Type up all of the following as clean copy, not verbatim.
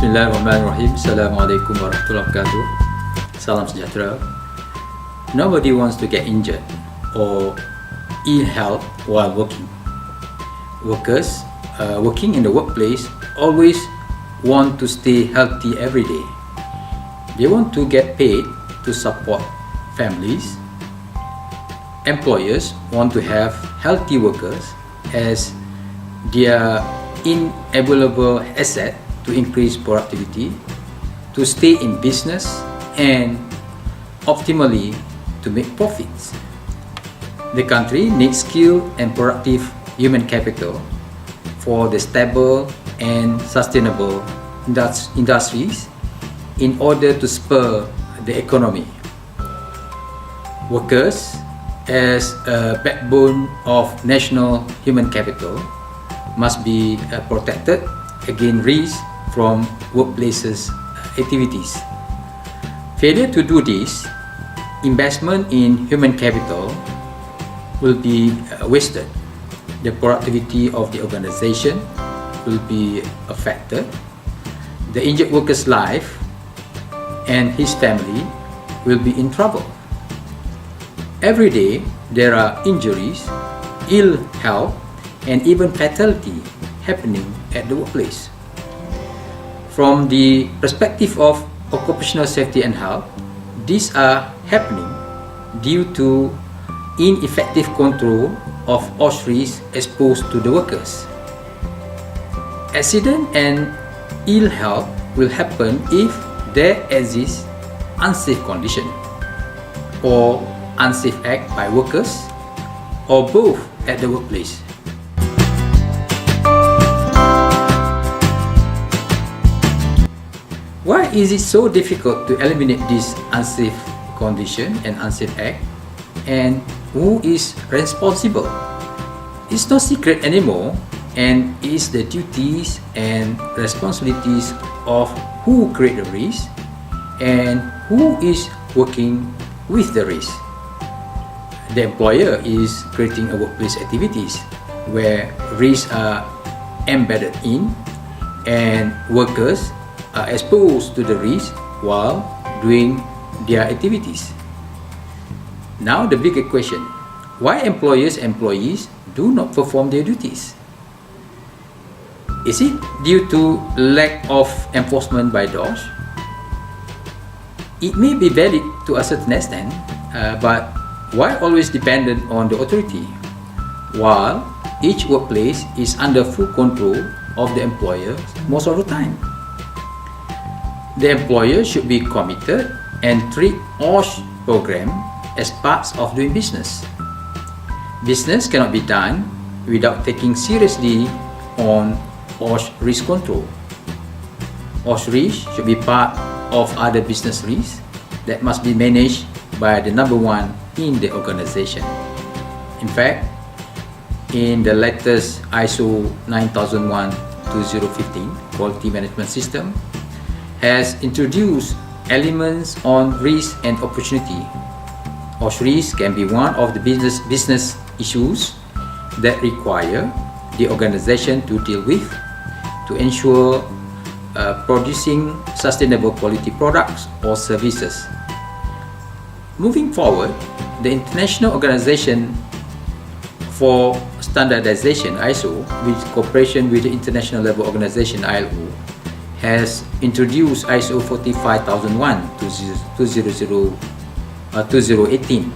Bismillahirrahmanirrahim. Assalamualaikum warahmatullahi wabarakatuh. Salam sejahtera. Nobody wants to get injured or ill health while working. Workers working in the workplace always want to stay healthy every day. They want to get paid to support families. Employers want to have healthy workers as their invaluable asset to increase productivity, to stay in business, and optimally to make profits. The country needs skilled and productive human capital for the stable and sustainable industries in order to spur the economy. Workers, as a backbone of national human capital, must be protected against risk from workplaces activities. Failure to do this, investment in human capital will be wasted. The productivity of the organization will be affected. The injured worker's life and his family will be in trouble. Every day there are injuries, ill health, and even fatality happening at the workplace. From the perspective of occupational safety and health, these are happening due to ineffective control of OSHRIs exposed to the workers. Accident and ill health will happen if there exists unsafe condition or unsafe act by workers or both at the workplace. Why is it so difficult to eliminate this unsafe condition and unsafe act? And who is responsible? It's no secret anymore, and it is the duties and responsibilities of who create the risk and who is working with the risk. The employer is creating a workplace activities where risks are embedded in and workers are exposed to the risk while doing their activities. Now the bigger question, why employers and employees do not perform their duties? Is it due to lack of enforcement by DOS? It may be valid to a certain extent, but why always dependent on the authority, while each workplace is under full control of the employer most of the time? The employer should be committed and treat OSH program as parts of doing business. Business cannot be done without taking seriously on OSH risk control. OSH risk should be part of other business risks that must be managed by the number one in the organization. In fact, in the latest ISO 9001-2015 Quality Management System has introduced elements on risk and opportunity. OSH risk can be one of the business issues that require the organization to deal with to ensure producing sustainable quality products or services. Moving forward, the International Organization for Standardization (ISO), with cooperation with the International Labour Organization (ILO), has introduced ISO 45001-2018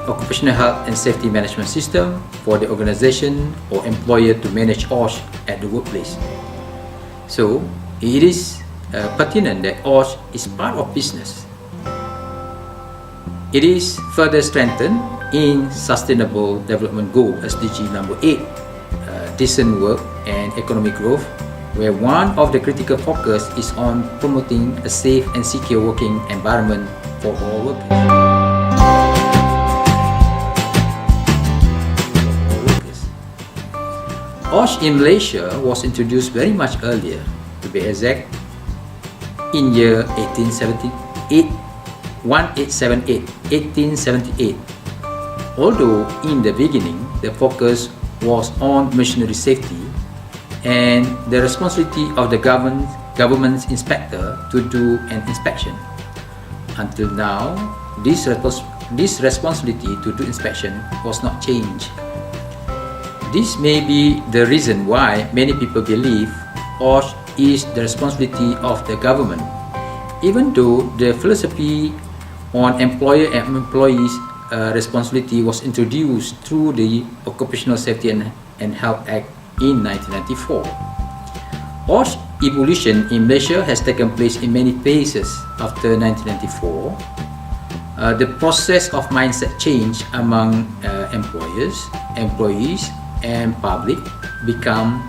Occupational Health and Safety Management System for the organization or employer to manage OSH at the workplace. So it is pertinent that OSH is part of business. It is further strengthened in Sustainable Development Goal SDG number 8, decent work and economic growth, where one of the critical focus is on promoting a safe and secure working environment for all workers. OSH in Malaysia was introduced very much earlier, to be exact, in year 1878. Although in the beginning the focus was on machinery safety and the responsibility of the government government inspector to do an inspection. Until now, this responsibility to do inspection was not changed. This may be the reason why many people believe OSH is the responsibility of the government, even though the philosophy on employer and employees responsibility was introduced through the Occupational Safety and Health Act in 1994. OSH evolution in Malaysia has taken place in many phases after 1994. The process of mindset change among employers, employees, and public become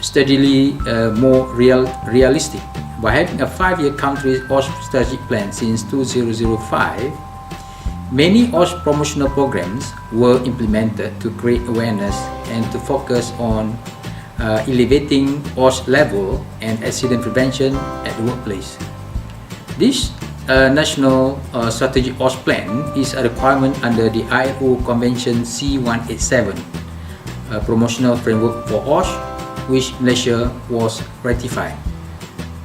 steadily more realistic. By having a 5-year country OSH strategic plan since 2005, many OSH promotional programs were implemented to create awareness and to focus on elevating OSH level and accident prevention at the workplace. This National Strategic OSH Plan is a requirement under the ILO Convention C187, a promotional framework for OSH, which Malaysia was ratified.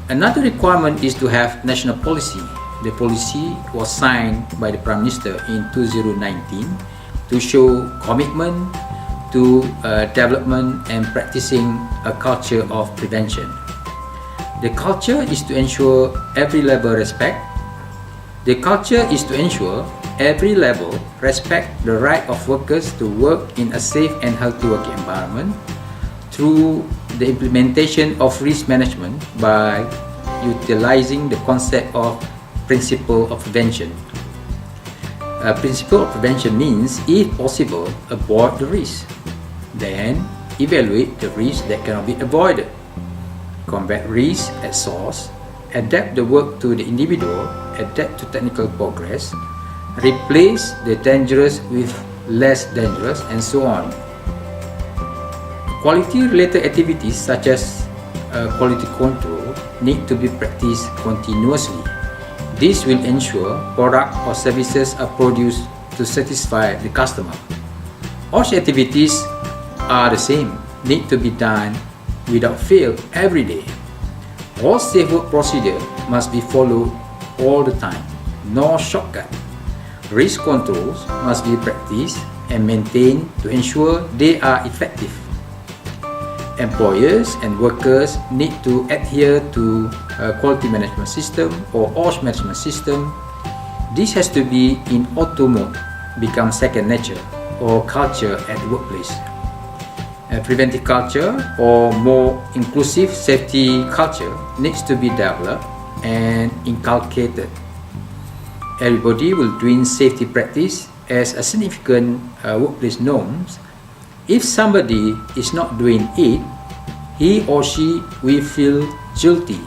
Another requirement is to have national policy. The policy was signed by the Prime Minister in 2019 to show commitment to development and practicing a culture of prevention. The culture is to ensure every level respect. The culture is to ensure every level respect the right of workers to work in a safe and healthy working environment through the implementation of risk management by utilizing the concept of principle of prevention. A principle of prevention means, if possible, avoid the risk. Then evaluate the risk that cannot be avoided. Combat risk at source. Adapt the work to the individual. Adapt to technical progress. Replace the dangerous with less dangerous, and so on. Quality-related activities such as quality control need to be practiced continuously. This will ensure products or services are produced to satisfy the customer. OSH activities are the same, need to be done without fail every day. All safe work procedures must be followed all the time, no shortcut. Risk controls must be practiced and maintained to ensure they are effective. Employers and workers need to adhere to a quality management system or OSH management system. This has to be in auto mode, become second nature or culture at the workplace. A preventive culture or more inclusive safety culture needs to be developed and inculcated. Everybody will doing safety practice as a significant workplace norms. If somebody is not doing it, he or she will feel guilty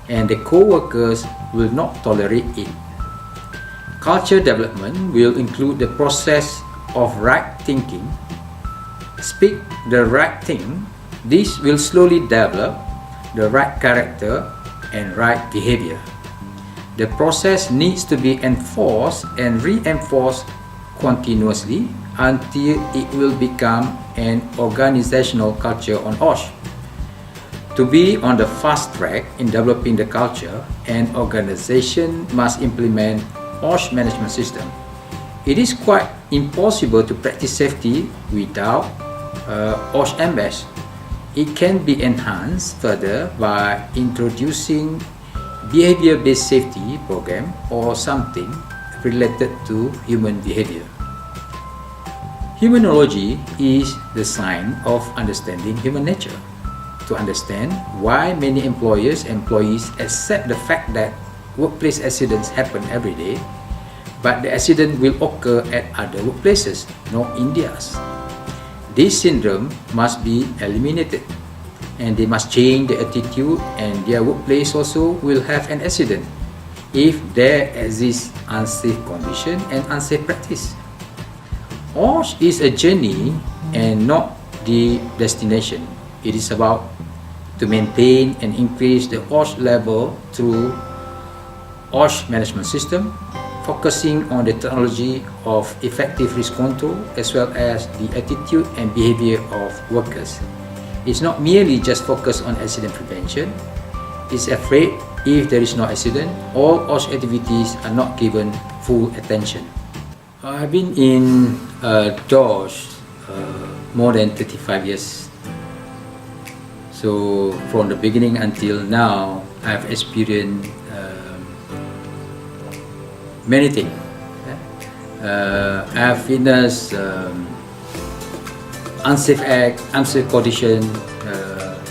and the co-workers will not tolerate it. Culture development will include the process of right thinking. Speak the right thing. This will slowly develop the right character and right behavior. The process needs to be enforced and reinforced continuously until it will become an organizational culture on OSH. To be on the fast track in developing the culture, an organization must implement OSH management system. It is quite impossible to practice safety without OSH MBAS. It can be enhanced further by introducing behavior-based safety program or something related to human behavior. Humanology is the science of understanding human nature. To understand why many employers and employees accept the fact that workplace accidents happen every day, but the accident will occur at other workplaces, not India's. This syndrome must be eliminated, and they must change their attitude, and their workplace also will have an accident if there exists unsafe condition and unsafe practice. OSH is a journey and not the destination. It is about to maintain and increase the OSH level through OSH management system, focusing on the technology of effective risk control as well as the attitude and behavior of workers. It's not merely just focused on accident prevention. is afraid if there is no accident, all OSH activities are not given full attention. I've been in DOSH more than 35 years. So from the beginning until now, I've experienced many things. I've witnessed unsafe act, unsafe condition,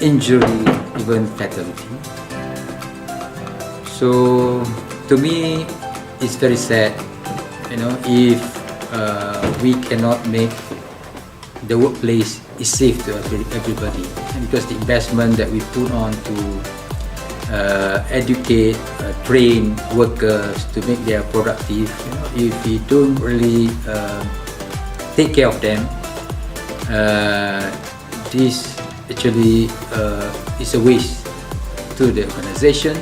injury, even fatality. So to me, it's very sad, if we cannot make the workplace is safe to everybody, because the investment that we put on to educate, train workers to make them productive, if we don't really take care of them, this actually is a waste to the organization,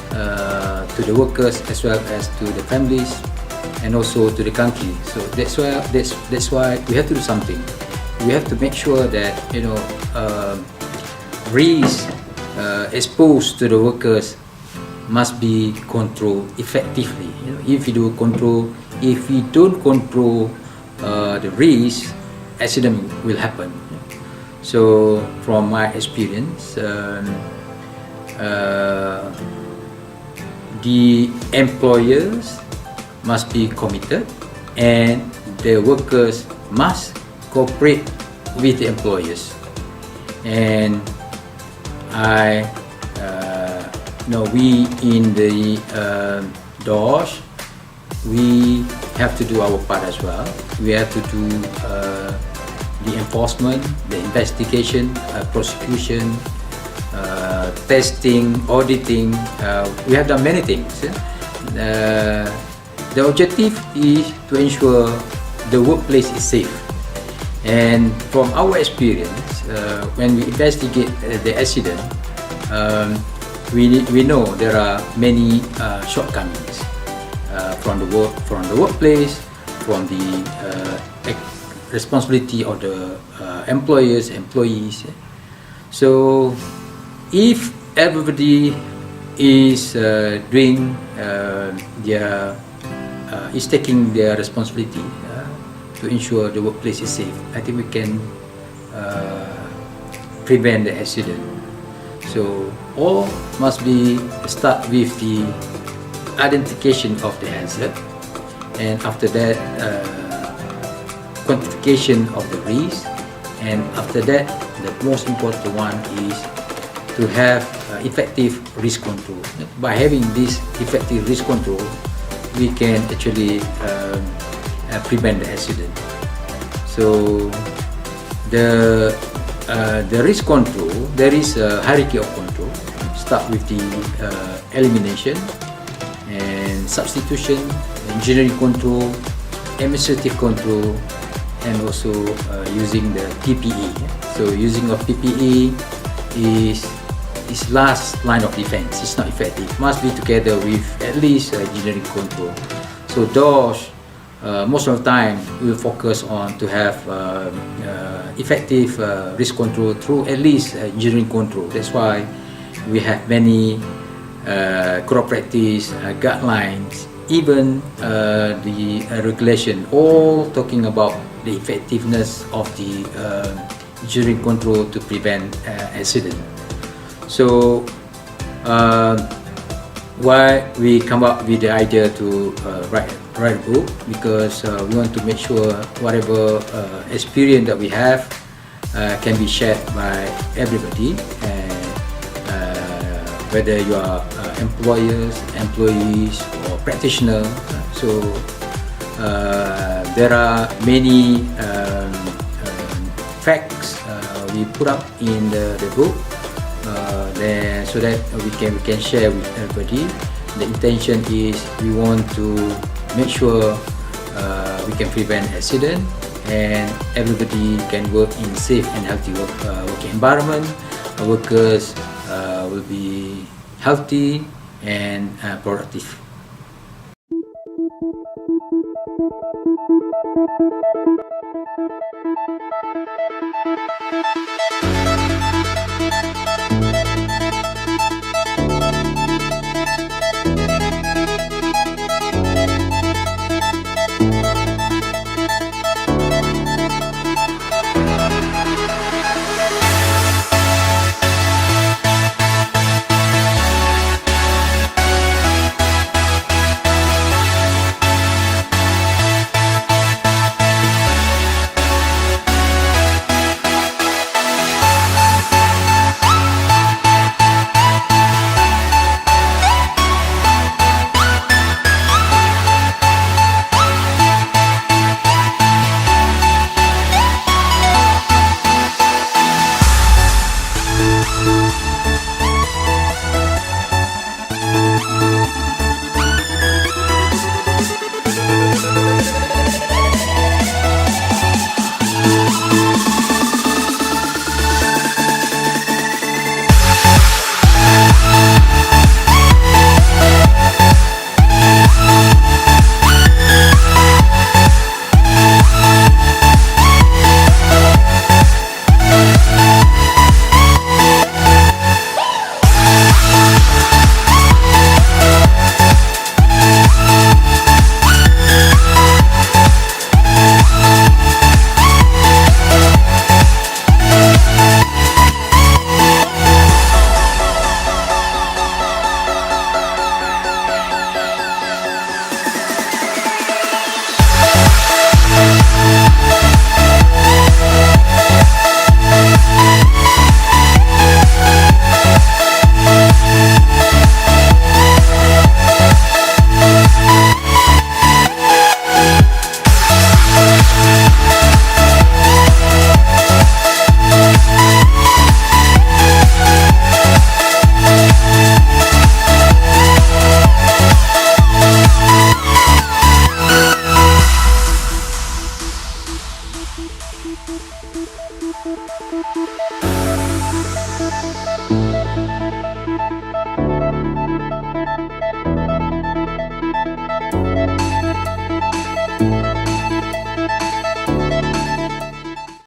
to the workers, as well as to the families, and also to the country. So that's why we have to do something. We have to make sure that risk exposed to the workers must be controlled effectively. If we don't control the risk, accident will happen. So from my experience, the employers must be committed, and the workers must cooperate with the employers. And we in the DOSH, we have to do our part as well. We have to do the enforcement, the investigation, prosecution, testing, auditing. We have done many things. The objective is to ensure the workplace is safe. And from our experience, when we investigate the accident, we know there are many shortcomings from the workplace, from the responsibility of the employers, employees. So if everybody is is taking their responsibility to ensure the workplace is safe, I think we can prevent the accident. So all must be start with the identification of the hazard, and after that quantification of the risk, and after that the most important one is to have effective risk control. By having this effective risk control, we can actually prevent the accident. So the risk control, there is a hierarchy of control. Start with the elimination and substitution, engineering control, administrative control, and also using the PPE. So using of PPE is last line of defense. It's not effective. Must be together with at least engineering control. So DOSH, most of the time we will focus on to have effective risk control through at least engineering control. That's why we have many code of practice, guidelines, even the regulation, all talking about the effectiveness of the engineering control to prevent accident. So why we come up with the idea to write a book, because we want to make sure whatever experience that we have can be shared by everybody, and whether you are employers, employees, or practitioners. So there are many facts we put up in the book, so that we can share with everybody. The intention is we want to make sure we can prevent accident, and everybody can work in safe and healthy working environment. Workers will be healthy and productive. Bye.